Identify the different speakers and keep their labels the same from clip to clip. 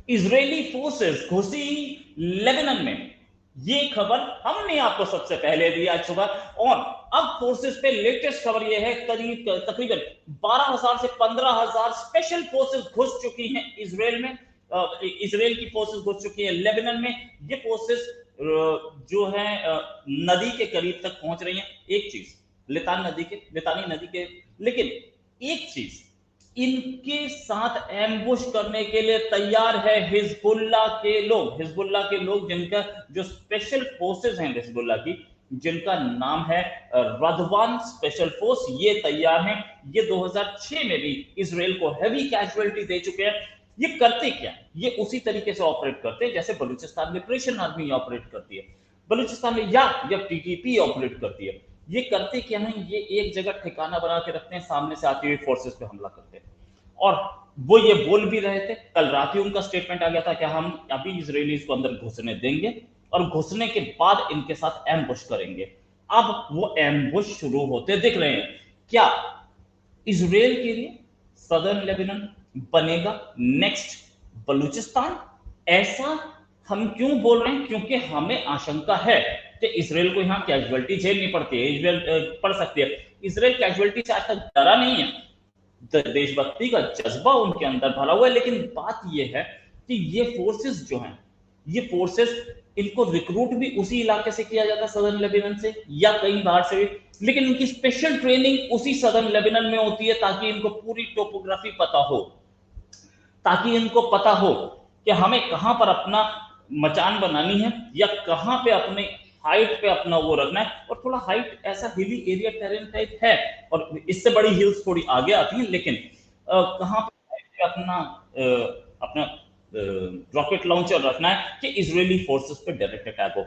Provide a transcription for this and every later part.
Speaker 1: Israeli forces घुसी Lebanon में। ये खबर हमने आपको सबसे पहले दी आज सुबह। और अब फोर्सेस पे लेटेस्ट खबर ये है, करीब तकरीबन 12,000 से 15,000 स्पेशल फोर्सेस घुस चुकी हैं इजराइल में। इजराइल की फोर्सेस घुस चुकी है लेबनान में। ये फोर्सेस जो है नदी के करीब तक पहुंच रही हैं। एक चीज, लितानी नदी के, लेकिन एक चीज, इनके साथ एम्बुश करने के लिए तैयार है हिजबुल्ला के लोग जिनका जो स्पेशल फोर्सेस हैं हिजबुल्ला की, जिनका नाम है रदवान स्पेशल फोर्स, ये तैयार हैं। ये 2006 में भी इसराइल को हैवी कैजुअलिटी दे चुके हैं। ये करते क्या, ये उसी तरीके से ऑपरेट करते हैं जैसे बलूचिस्तान लिबरेशन आर्मी ऑपरेट करती है, बलूचिस्तान में या टीटीपी ऑपरेट करती है। ये करते क्या है, ये एक जगह ठिकाना बना के रखते हैं, सामने से आती हुई फोर्सेस पे हमला करते हैं। और वो ये बोल भी रहे थे, कल रात ही उनका स्टेटमेंट आ गया था कि हम अभी इजरायलीज को अंदर घुसने देंगे और घुसने के बाद इनके साथ एम्बुश करेंगे। अब वो एम्बुश शुरू होते दिख रहे हैं। क्या इजराइल के लिए सदर्न लेबनान बनेगा नेक्स्ट बलूचिस्तान? ऐसा हम क्यों बोल रहे हैं? क्योंकि हमें आशंका है कि इसराइल को यहां कैजुअलिटी झेलनी पड़ती है, इसराइल पड़ सकती है। इसराइल कैजुअलिटी से आज तक डरा नहीं है, देशभक्ति का जज्बा उनके अंदर भरा हुआ है। लेकिन बात यह है कि ये फोर्सेस जो हैं, ये फोर्सेस, इनको रिक्रूट भी उसी इलाके से किया जाता है, सदर्न लेबनान से या कहीं बाहर से भी, लेकिन इनकी स्पेशल ट्रेनिंग उसी सदर्न लेबनान में होती है ताकि इनको पूरी टोपोग्राफी पता हो, ताकि इनको पता हो कि हमें कहां पर अपना मचान बनानी है या कहां पे अपने हाइट पे अपना वो रखना है। और थोड़ा हाइट ऐसा हिली एरिया टेरेन टाइप है, और इससे बड़ी हिल्स थोड़ी आगे आती हैं, लेकिन कहां पे अपना अपना रॉकेट लॉन्चर रखना है कि इजरायली फोर्सेस पे डायरेक्ट अटैक हो।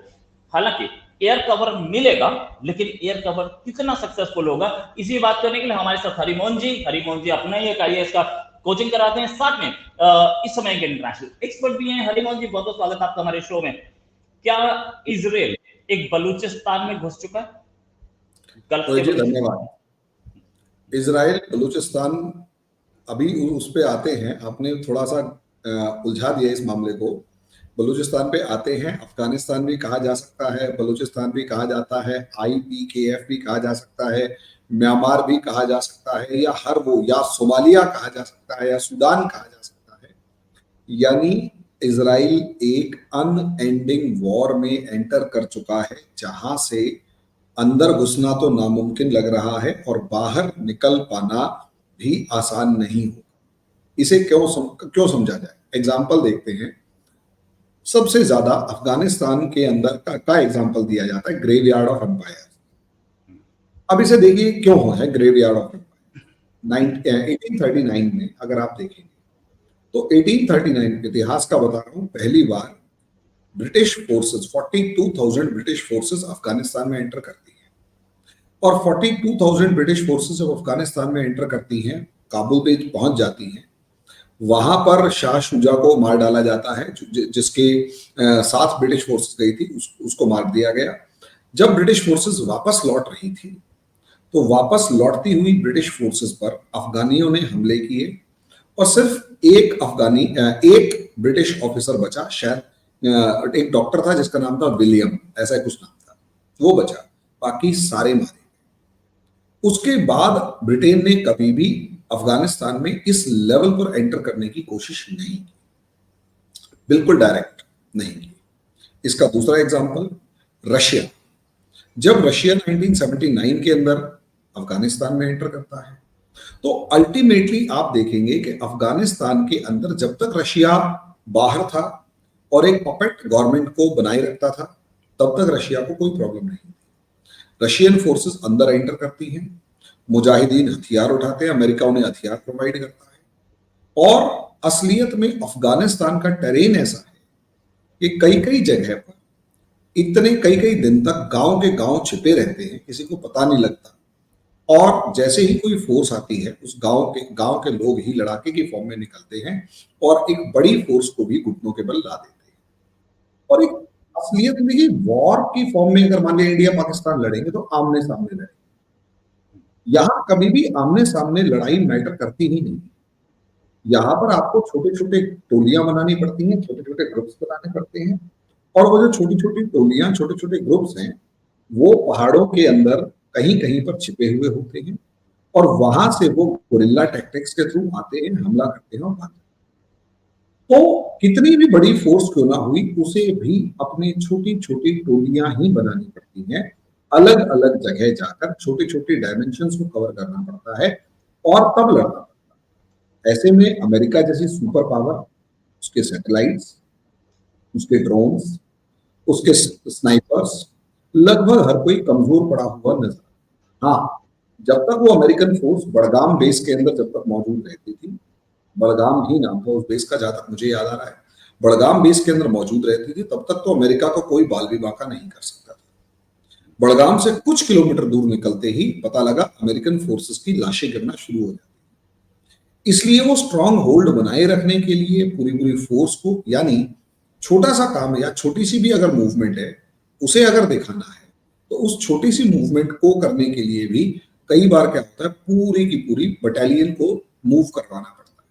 Speaker 1: हालांकि एयर कवर मिलेगा, लेकिन एयर कवर कितना सक्सेसफुल होगा, इसी बात करने के लिए हमारे साथ हरिमोहन जी अपना ही एक आईएएस का कोचिंग कराते हैं, साथ में इस समय के इंटरनेशनल एक्सपर्ट भी हैं। हरिमोहन जी, बहुत बहुत स्वागत आपका हमारे शो में। क्या इजराइल एक बलूचिस्तान में घुस चुका है?
Speaker 2: तो जी धन्यवाद। इजराइल बलूचिस्तान, अभी उस पे आते हैं, आपने थोड़ा सा उलझा दिया इस मामले को। बलूचिस्तान पे आते हैं, अफगानिस्तान भी कहा जा सकता है, बलूचिस्तान भी कहा जाता है, IPKF भी कहा जा सकता है, म्यांमार भी कहा जा सकता है, या सोमालिया कहा जा सकता है, या सूडान कहा जा सकता है। यानी इजराइल एक अनएंडिंग वॉर में एंटर कर चुका है, जहां से अंदर घुसना तो नामुमकिन लग रहा है और बाहर निकल पाना भी आसान नहीं होगा। इसे क्यों समझा जाए? एग्जाम्पल देखते हैं। सबसे ज्यादा अफगानिस्तान के अंदर का एग्जाम्पल दिया जाता है ग्रेवयार्ड ऑफ एम्पायर। अब इसे देखिए क्यों है ग्रेवयार्ड ऑफ एम्पायर। 1839 में अगर आप देखेंगे तो 1839 इतिहास का बता रहा हूं, पहली बार British forces 42,000 British forces Afghanistan में एंटर करती है। और 42,000 ब्रिटिश फोर्सेस जब अफगानिस्तान में एंटर करती हैं, काबुल पे पहुंच जाती हैं, वहां पर शाह शुजा को मार डाला जाता है, जिसके साथ ब्रिटिश फोर्सेस गई थी, उसको मार दिया गया। जब ब्रिटिश फोर्सेस वापस लौट रही थी, तो वापस लौटती हुई ब्रिटिश फोर्सेस पर अफगानियों ने हमले किए, और सिर्फ एक ब्रिटिश ऑफिसर बचा, शायद एक डॉक्टर था जिसका नाम था विलियम, ऐसा कुछ नाम था, वो बचा, बाकी सारे मारे। उसके बाद ब्रिटेन ने कभी भी अफगानिस्तान में इस लेवल पर एंटर करने की कोशिश नहीं की, बिल्कुल डायरेक्ट नहीं की। इसका दूसरा एग्जांपल रशिया। जब रशिया 1979 के अंदर अफगानिस्तान में एंटर करता है, तो अल्टीमेटली आप देखेंगे कि अफगानिस्तान के अंदर जब तक रशिया बाहर था और एक पपेट गवर्नमेंट को बनाए रखता था, तब तक रशिया को कोई प्रॉब्लम नहीं थी। रशियन फोर्सेस अंदर एंटर करती हैं, मुजाहिदीन हथियार उठाते हैं, अमेरिका उन्हें हथियार प्रोवाइड करता है। और असलियत में अफगानिस्तान का टेरेन ऐसा है कि कई कई जगह पर इतने कई दिन तक गांव के गांव छिपे रहते हैं, किसी को पता नहीं लगता। और जैसे ही कोई फोर्स आती है, उस गांव के लोग ही लड़ाके की फॉर्म में निकलते हैं और एक बड़ी फोर्स को भी घुटनों के बल ला देते हैं। और एक असलियत में ही वॉर की फॉर्म में अगर मान लिया इंडिया पाकिस्तान लड़ेंगे तो आमने सामने लड़ेंगे। यहां कभी भी आमने सामने लड़ाई मैटर करती ही नहीं। यहाँ पर आपको छोटे छोटे टोलियां बनानी पड़ती हैं, छोटे छोटे ग्रुप्स बनाने पड़ते हैं, और वो जो छोटी छोटी टोलियां, छोटे छोटे ग्रुप्स हैं, वो पहाड़ों के अंदर कहीं कहीं पर छिपे हुए होते हैं, और वहां से वो गुरिल्ला टैक्टिक्स के थ्रू आते हैं, हमला करते हैं और भागते हैं। तो कितनी भी बड़ी फोर्स क्यों ना हुई, उसे भी अपनी छोटी छोटी टोलियां ही बनानी पड़ती हैं, अलग अलग जगह जाकर छोटी छोटी डायमेंशंस को कवर करना पड़ता है, और तब लड़ना पड़ता है। ऐसे में अमेरिका जैसी सुपर पावर, उसके सैटेलाइट्स, उसके ड्रोन्स, उसके स्नाइपर्स, लगभग हर कोई कमजोर पड़ा हुआ नजर। हाँ, जब तक वो अमेरिकन फोर्स बड़गाम बेस के अंदर जब तक मौजूद रहती थी, बड़गाम ही नाम था उस बेस का, जहां तक मुझे याद आ रहा है, बड़गाम बेस के अंदर मौजूद रहती थी, तब तक तो अमेरिका को कोई बाल भी बांका नहीं कर सकता था। बड़गाम से कुछ किलोमीटर दूर निकलते ही पता लगा अमेरिकन फोर्सेस की लाशें गिरना शुरू हो जाती। इसलिए वो स्ट्रॉन्ग होल्ड बनाए रखने के लिए पूरी पूरी फोर्स को, यानी छोटा सा काम या छोटी सी भी अगर मूवमेंट है, उसे अगर दिखाना है, तो उस छोटी सी मूवमेंट को करने के लिए भी कई बार क्या होता है, पूरी की पूरी बटालियन को मूव करवाना पड़ता है,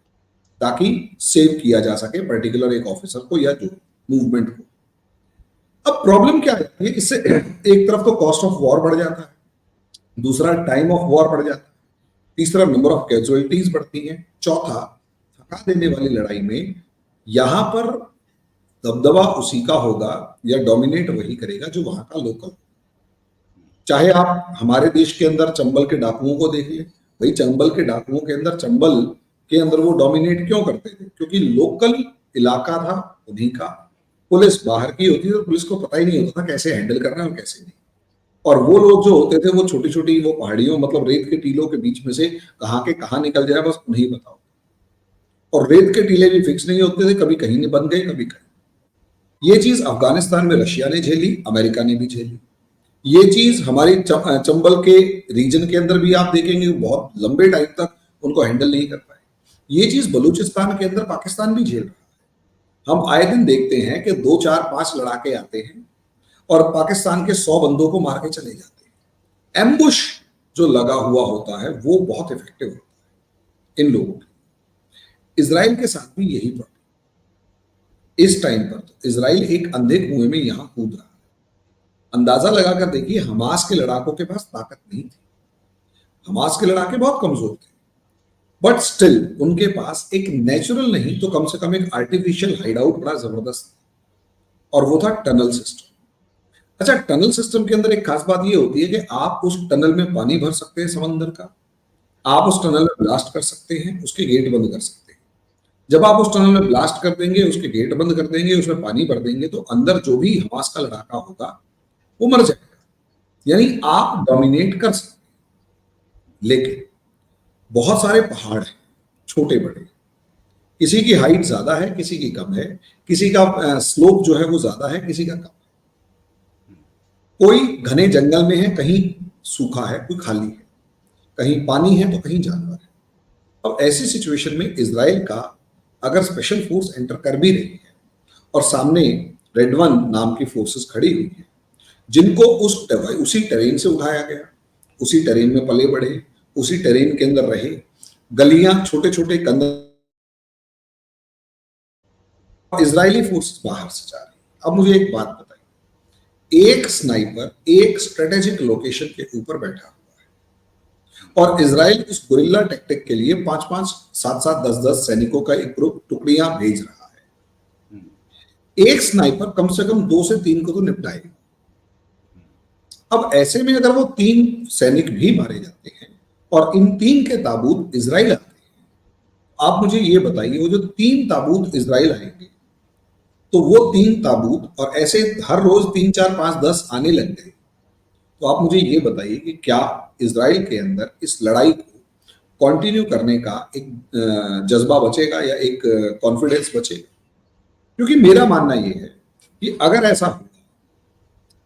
Speaker 2: ताकि सेव किया जा सके पर्टिकुलर एक ऑफिसर को या जो मूवमेंट को। अब प्रॉब्लम क्या आती है इससे, एक तरफ तो कॉस्ट ऑफ वॉर बढ़ जाता है, दूसरा टाइम ऑफ वॉर बढ़ जाता है, तीसरा नंबर ऑफ कैजुअलिटीज बढ़ती हैं, चौथा थका देने वाली लड़ाई में यहां पर दबदबा उसी का होगा या डोमिनेट वही करेगा जो वहां का लोकल। चाहे आप हमारे देश के अंदर चंबल के डाकुओं को देख लें, भाई चंबल के डाकुओं के अंदर, चंबल के अंदर वो डोमिनेट क्यों करते थे? क्योंकि लोकल इलाका था उन्हीं का, पुलिस बाहर की होती थी, तो पुलिस को पता ही नहीं होता था कैसे हैंडल करना है और कैसे नहीं। और वो लोग जो होते थे, वो छोटी छोटी वो पहाड़ियों, मतलब रेत के टीलों के बीच में से कहाँ के कहाँ निकल जाए बस उन्हें बताओ। और रेत के टीले भी फिक्स नहीं होते थे, कभी कहीं नहीं बन गए, कभी कहीं। ये चीज अफगानिस्तान में रशिया ने झेली, अमेरिका ने भी झेली। ये चीज हमारी चंबल के रीजन के अंदर भी आप देखेंगे, बहुत लंबे टाइम तक उनको हैंडल नहीं कर पाए। ये चीज बलूचिस्तान के अंदर पाकिस्तान भी झेल रहा है। हम आए दिन देखते हैं कि 2 4 5 लड़ाके आते हैं और पाकिस्तान के 100 बंदों को मार के चले जाते हैं। एम्बुश जो लगा हुआ होता है वो बहुत इफेक्टिव होता है इन लोगों की। इजराइल के साथ भी यही प्रॉब्लम। इस टाइम पर तो इजराइल एक अंधे कुएं में यहां कूद रहा है। अंदाजा लगाकर देखिए, हमास के लड़ाकों के पास ताकत नहीं थी, हमास के लड़ाके बहुत कमजोर थे, बट स्टिल उनके पास एक नेचुरल नहीं तो कम से कम एक आर्टिफिशियल हाइडआउट बड़ा जबरदस्त, और वो था टनल सिस्टम। अच्छा, टनल सिस्टम के अंदर एक खास बात ये होती है कि आप उस टनल में पानी भर सकते हैं समंदर का, आप उस टनल में ब्लास्ट कर सकते हैं, उसके गेट बंद कर सकते हैं। जब आप उस टनल में ब्लास्ट कर देंगे, उसके गेट बंद कर देंगे, उसमें पानी भर देंगे, तो अंदर जो भी हमास का लड़ाका होगा वो मर जाएगा। यानी आप डोमिनेट कर सकते हैं। लेकिन बहुत सारे पहाड़ हैं, छोटे बड़े, किसी की हाइट ज्यादा है, किसी की कम है, किसी का स्लोप जो है वो ज्यादा है, किसी का कम है। कोई घने जंगल में है, कहीं सूखा है, कोई खाली है, कहीं पानी है तो कहीं जानवर है। अब ऐसी सिचुएशन में इजराइल का अगर स्पेशल फोर्स एंटर कर भी रही है और सामने रेड वन नाम की फोर्सेस खड़ी हुई है, जिनको उसी टेरेन से उठाया गया, उसी टेरेन में पले बढ़े, उसी टेरेन के अंदर रहे, गलियां, छोटे छोटे कंदर, इजरायली फोर्स बाहर से जा रही। अब मुझे एक बात बताइए, एक स्नाइपर एक स्ट्रेटेजिक लोकेशन के ऊपर बैठा हुआ है और इजराइल उस गुरिल्ला टैक्टिक के लिए 5-5, 7-7, 10-10 सैनिकों का एक ग्रुप टुकड़ियां भेज रहा है। एक स्नाइपर कम से कम 2 से 3 को तो निपटाएगा। अब ऐसे में अगर वो 3 सैनिक भी मारे जाते हैं और इन 3 के ताबूत इजराइल आते हैं, आप मुझे ये बताइए, वो जो 3 ताबूत इजराइल आएंगे, तो वो 3 ताबूत और ऐसे हर रोज 3, 4, 5, 10 आने लग गए, तो आप मुझे ये बताइए कि क्या इजराइल के अंदर इस लड़ाई को कंटिन्यू करने का एक जज्बा बचेगा या एक कॉन्फिडेंस बचेगा? क्योंकि मेरा मानना ये है कि अगर ऐसा हुआ,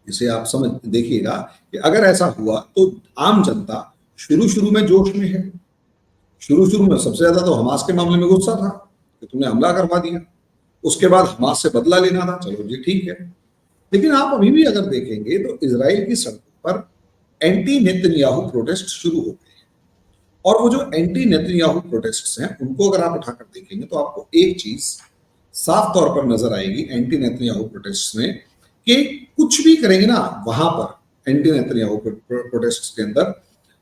Speaker 2: इसे आप समझ देखिएगा कि अगर ऐसा हुआ तो आम जनता शुरू में जोश में है। शुरू में सबसे ज्यादा तो हमास के मामले में गुस्सा था कि तुमने हमला करवा दिया, उसके बाद हमास से बदला लेना था, चलो जी ठीक है। लेकिन आप अभी भी अगर देखेंगे तो इजराइल की सड़कों पर एंटी नेतन्याहू प्रोटेस्ट शुरू हो गए। और वो जो एंटी नेतन्याहू प्रोटेस्ट्स हैं उनको अगर आप उठाकर देखेंगे तो आपको एक चीज साफ तौर पर नजर आएगी एंटी नेतन्याहू प्रोटेस्ट्स में, कि कुछ भी करेंगे ना वहां पर एंटी नेतन्याहू प्रोटेस्ट्स के अंदर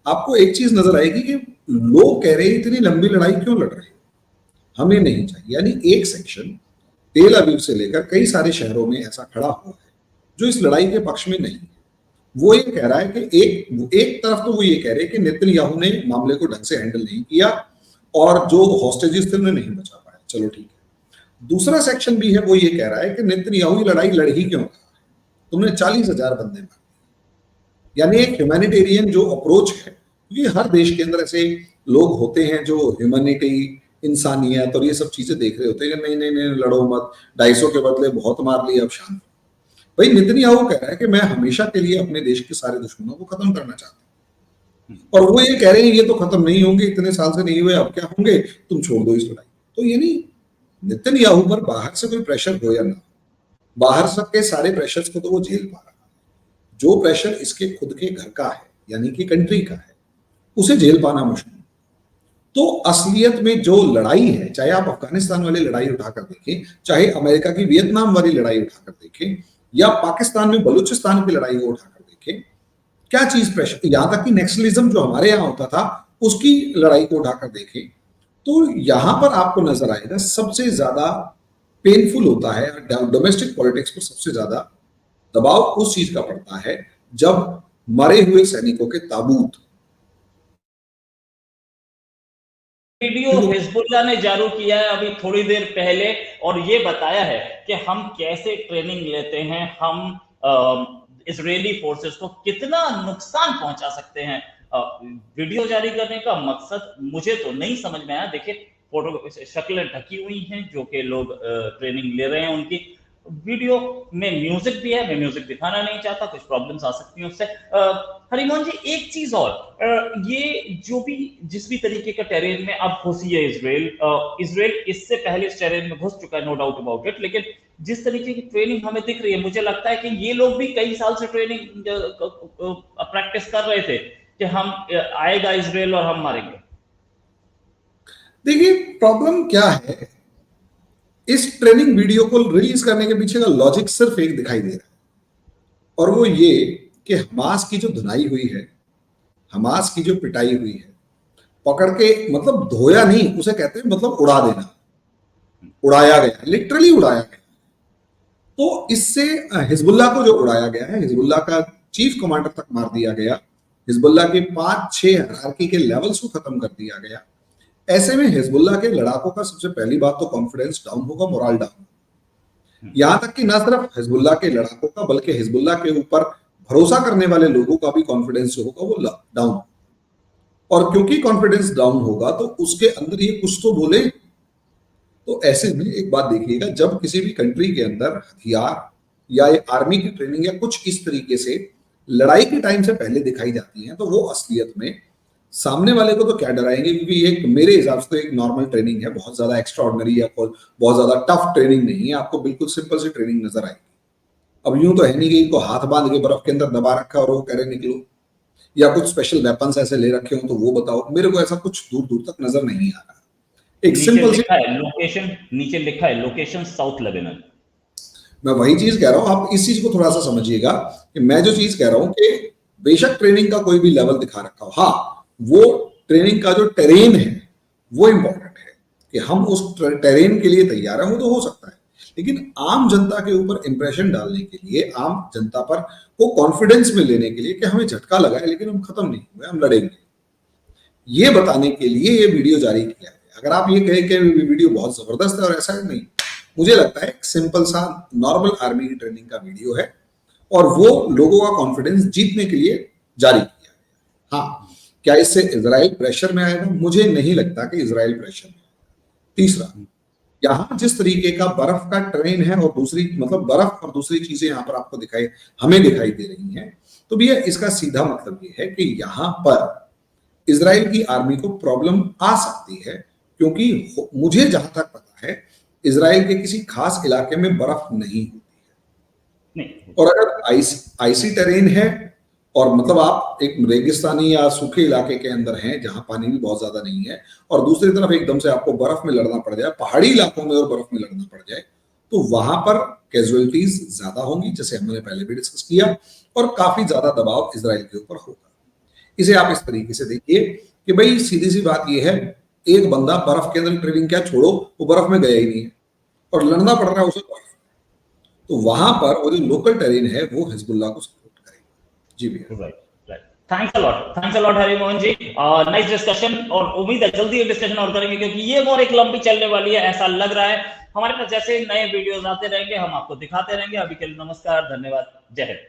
Speaker 2: आपको एक चीज नजर आएगी कि लोग कह रहे हैं इतनी लंबी लड़ाई क्यों लड़ रहे हो, हमें नहीं चाहिए। यानी एक सेक्शन तेल अवीव से लेकर कई सारे शहरों में ऐसा खड़ा हुआ है जो इस लड़ाई के पक्ष में नहीं है। वो ये कह रहा है कि एक तरफ तो वो ये कह रहे हैं कि नेतन्याहू ने मामले को ढंग से हैंडल नहीं किया और जो हॉस्टेजेस थे उन्हें नहीं बचा पाया, चलो ठीक है। दूसरा सेक्शन भी है वो ये कह रहा है कि नेतन्याहू लड़ाई लड़ ही क्यों रहा है, तुमने 40,000 बंदे मार दिए। यानी एक ह्यूमैनिटेरियन जो अप्रोच है, क्योंकि हर देश के अंदर ऐसे लोग होते हैं जो ह्यूमैनिटी, इंसानियत और ये सब चीजें देख रहे होते हैं कि नहीं नहीं नहीं लड़ो मत, 250 के बदले बहुत मार लिया, अब शांत। भाई नेतन्याहू कह रहा है कि मैं हमेशा के लिए अपने देश के सारे दुश्मनों को खत्म करना चाहता हूं, और वो ये कह रहे हैं ये तो खत्म नहीं होंगे, इतने साल से नहीं हुए, अब क्या होंगे, तुम छोड़ दो इस लड़ाई। तो यानी नेतन्याहू पर बाहर से कोई प्रेशर हो या ना, बाहर सबके सारे प्रेशर्स को तो वो झेल पा रहा है, जो प्रेशर इसके खुद के घर का है यानी कि कंट्री का है उसे झेल पाना मुश्किल। तो असलियत में जो लड़ाई है, चाहे आप अफगानिस्तान वाली लड़ाई उठाकर देखें, चाहे अमेरिका की वियतनाम वाली लड़ाई उठाकर देखें, या पाकिस्तान में बलूचिस्तान की लड़ाई को उठाकर देखें, क्या चीज प्रेशर, यहां तक कि नेक्सलिज्म जो हमारे यहां होता था उसकी लड़ाई को उठाकर देखें, तो यहां पर आपको नजर आएगा सबसे ज्यादा पेनफुल होता है डोमेस्टिक पॉलिटिक्स पर, सबसे ज्यादा दबाव उस चीज का पड़ता है जब मरे हुए सैनिकों के ताबूत।
Speaker 1: वीडियो हिजबुल्लाह ने जारी किया है अभी थोड़ी देर पहले, और ये बताया है कि हम कैसे ट्रेनिंग लेते हैं, हम इजरायली फोर्सेस को कितना नुकसान पहुंचा सकते हैं। वीडियो जारी करने का मकसद मुझे तो नहीं समझ में आया। देखिए फोटो शक्लें ढकी हुई हैं जो कि लोग ट्रेनिंग ले रहे हैं उनकी। वीडियो में म्यूजिक भी है, मैं म्यूजिक दिखाना नहीं चाहता, कुछ प्रॉब्लम्स आ सकती हैं उससे। हरिमोहन जी एक चीज और, ये जो भी जिस भी तरीके का टेरेन में अब घुसी है इसराइल इससे पहले इस टेरेन में घुस चुका है, नो डाउट अबाउट इट, लेकिन जिस तरीके की ट्रेनिंग हमें दिख रही है, मुझे लगता है कि ये लोग भी कई साल से ट्रेनिंग प्रैक्टिस कर रहे थे कि हम आएगा इसराइल और हम मारेंगे।
Speaker 2: देखिए प्रॉब्लम क्या है, इस ट्रेनिंग वीडियो को रिलीज करने के पीछे का लॉजिक सिर्फ एक दिखाई दे रहा है, और वो ये कि हमास की जो धुनाई हुई है, हमास की जो पिटाई हुई है, पकड़ के मतलब धोया नहीं उसे कहते हैं, मतलब उड़ा देना, उड़ाया गया, लिटरली उड़ाया गया। तो इससे हिजबुल्लाह को जो उड़ाया गया है, हिजबुल्लाह का चीफ कमांडर तक मार दिया गया, हिजबुल्लाह के 5-6 हायरार्की के लेवल्स को खत्म कर दिया गया। ऐसे में हिजबुल्लाह के लड़ाकों का सबसे पहली बात तो कॉन्फिडेंस डाउन होगा, मोरल डाउन। यहां तक कि ना सिर्फ हिजबुल्लाह के लड़ाकों का बल्कि हिजबुल्लाह के ऊपर भरोसा करने वाले लोगों का भी कॉन्फिडेंस जो होगा वो डाउन। और क्योंकि कॉन्फिडेंस डाउन होगा तो उसके अंदर ये कुछ तो बोले। तो ऐसे में एक बात देखिएगा, जब किसी भी कंट्री के अंदर हथियार या आर्मी की ट्रेनिंग या कुछ इस तरीके से लड़ाई के टाइम से पहले दिखाई जाती है, तो वो असलियत में सामने वाले को तो क्या डराएंगे, क्योंकि ये मेरे हिसाब से तो एक नॉर्मल ट्रेनिंग है, बहुत ज्यादा एक्स्ट्रा ऑर्डिनरी या बहुत ज्यादा टफ ट्रेनिंग नहीं है, आपको बिल्कुल सिंपल सी ट्रेनिंग नजर आएगी। अब यूं तो है नहीं कि इनको हाथ बांध के बर्फ के अंदर दबा रखा और वो कह रहे निकलो, या कुछ स्पेशल वेपन्स ऐसे ले रखे हो, तो वो बताओ। मेरे को ऐसा कुछ दूर दूर तक नजर नहीं आ रहा। एक सिंपल सी
Speaker 1: लोकेशन नीचे लिखा है, लोकेशन साउथ लेबनान।
Speaker 2: मैं वही चीज कह रहा हूं, आप इस चीज को थोड़ा सा समझिएगा कि मैं जो चीज कह रहा हूं कि बेशक ट्रेनिंग का कोई भी लेवल दिखा रखा हो, हाँ वो ट्रेनिंग का जो टेरेन है वो इंपॉर्टेंट है कि हम उस टेरेन के लिए तैयार हैं, वो तो हो सकता है, लेकिन आम जनता के ऊपर इंप्रेशन डालने के लिए, आम जनता पर को कॉन्फिडेंस में लेने के लिए कि हमें झटका लगा है लेकिन हम खत्म नहीं हुए, हम लड़ेंगे, ये बताने के लिए ये वीडियो जारी किया है। अगर आप ये कहें कि वीडियो बहुत जबरदस्त है और ऐसा है, नहीं, मुझे लगता है एक सिंपल सा नॉर्मल आर्मी की ट्रेनिंग का वीडियो है और वो लोगों का कॉन्फिडेंस जीतने के लिए जारी किया है। हाँ, क्या इससे इजराइल प्रेशर में आएगा? मुझे नहीं लगता कि इजराइल प्रेशर में। तीसरा, यहां जिस तरीके का बर्फ का ट्रेन है और दूसरी मतलब बर्फ और दूसरी चीजें यहां पर आपको हमें दिखाई दे रही हैं, तो भैया इसका सीधा मतलब ये है कि यहां पर इजराइल की आर्मी को प्रॉब्लम आ सकती है, क्योंकि मुझे जहां तक पता है इजराइल के किसी खास इलाके में बर्फ नहीं होती है, और अगर आईसी टेरेन है और मतलब आप एक रेगिस्तानी या सूखे इलाके के अंदर हैं जहां पानी भी बहुत ज्यादा नहीं है, और दूसरी तरफ एकदम से आपको बर्फ में लड़ना पड़ जाए, पहाड़ी इलाकों में और बर्फ में लड़ना पड़ जाए, तो वहां पर कैजुअलिटीज ज्यादा होंगी, जैसे हमने पहले भी डिस्कस किया, और काफी ज्यादा दबाव इजराइल के ऊपर होगा। इसे आप इस तरीके से देखिए कि भाई सीधी सी बात यह है, एक बंदा बर्फ के अंदर ट्रेनिंग क्या छोड़ो, वो बर्फ में गया ही नहीं है और लड़ना पड़ रहा है उसे बर्फ, तो वहां पर वो जो लोकल टेरेन है वो हिजबुल्लाह को सपोर्ट करेगा। जी भैया,
Speaker 1: thanks a lot Hari Mohan ji, nice discussion, और उम्मीद है जल्दी डिस्कशन और करेंगे, क्योंकि ये और एक लंबी चलने वाली है ऐसा लग रहा है। हमारे पास जैसे नए वीडियोस आते रहेंगे हम आपको दिखाते रहेंगे। अभी के लिए नमस्कार, धन्यवाद, जय हिंद।